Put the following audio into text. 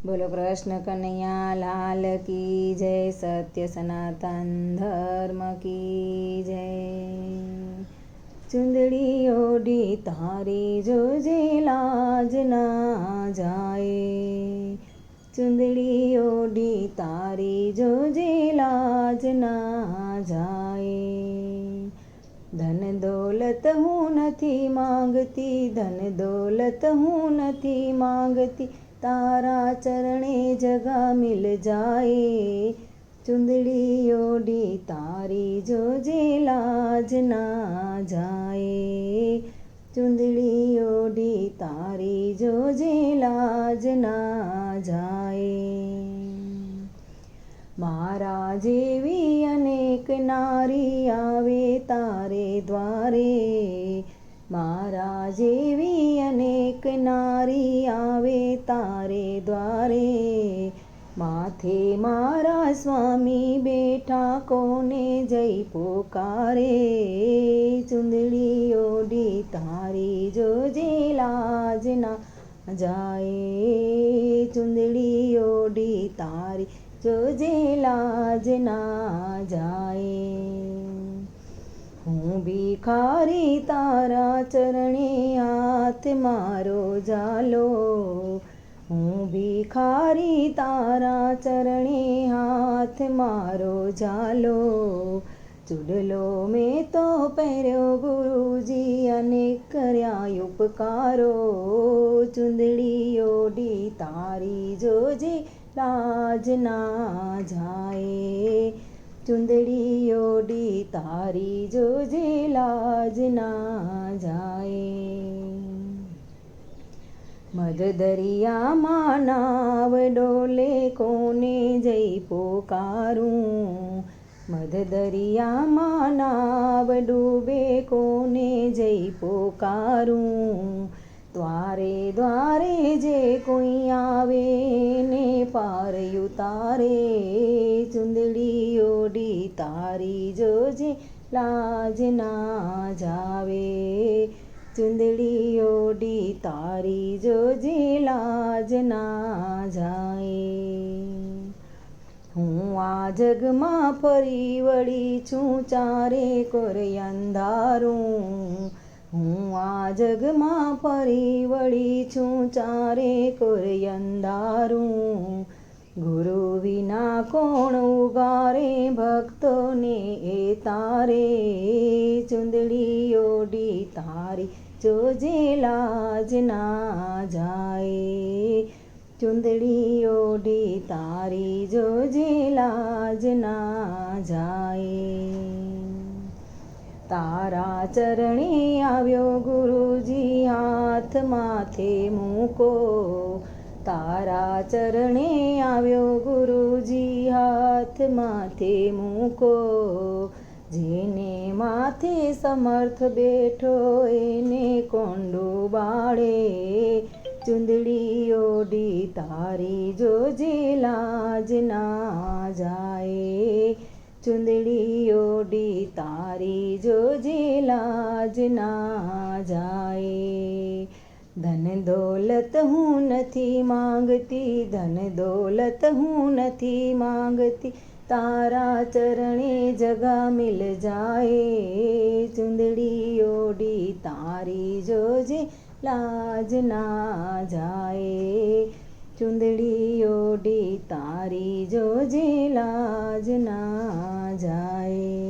બોલો કૃષ્ણ કનૈયા લાલ કી જય, સત્ય સનાતન ધર્મ કી જય। ચુંદડી ઓઢી તારી જોજે લાજ ના જાય, ચુંદડી ઓઢી તારી જોજે લાજ ના જાય। ધન દોલત હું નથી માંગતી, ધન દોલત હું નથી માંગતી, તારા ચરણે જગા મિલ જાય। ચુંદડી ઓઢી તારી જોજે લાજ ના જાય, ચુંદડી ઓઢી તારી જોજે લાજ ના જાય। મારા જેવી અનેક નારી આવે તારે દ્વારે, મારા જેવી અનેક નારી આવે તારે દ્વારે। માથે મારા સ્વામી બેઠા કોને જઈ પોકારે, ચુંદડી ઓઢી તારી જોજે લાજ ના જાય, ચુંદડી ઓઢી તારી જોજે લાજ ના જાય। હું ભિખારી તારા ચરણે હાથ મારો ઝાલો, હું ભિખારી તારા ચરણે હાથ મારો ઝાલો। ચૂડલો મેં તો પહેર્યો ગુરુજી અને કર્યા ઉપકારો, ચુંદડી ઓઢી તારી જોજે લાજ ના જાય, ચુંદડી ઓઢી તારી જોજે લાજ ના જાય। મધ દરિયામાં નાવ ડોલે કોને જઈ પોકારું, મધ દરિયામાં નાવ ડૂબે કોને જઈ પોકારું। દ્વારે દ્વારે જે કોઈ આવે ને પાર ઉતારે, ચુંદડી ઓઢી તારી જોજે લાજ ના જાવે, ચુંદડી ઓઢી તારી જોજે લાજ ના જાય। હું આ જગમાં ફરી વળી છું ચારે કોર અંધારું, હું આ જગમાં ફરી વળી છું ચારે કોર અંધારું। ગુરુ વિના કોણ ઉગારે ભક્તોને એ તારે, ચુંદડી ઓઢી તારી જોજે લાજ ના જાય, ચુંદડી ઓઢી તારી જોજે લાજ ના જાય। તારા ચરણે આવ્યો ગુરુજી હાથ માથે મૂકો, તારા ચરણે આવ્યો ગુરુજી હાથ માથે મૂકો। જેને માથે સમર્થ બેઠો એને કોંડું બાળે, ચુંદડી ઓઢી તારી જોજે લાજ ના જાય, ચુંદડી ઓઢી તારી જોજે લાજ ના જાય। ધન દોલત હું નથી માંગતી, ધન દોલત હું નથી માંગતી, તારા ચરણે જગા મિલ જાય। ચુંદડી ઓઢી તારી જોજે લાજ ના જાય, ચુંદડી ઓઢી તારી જોજે લાજ ના જાય।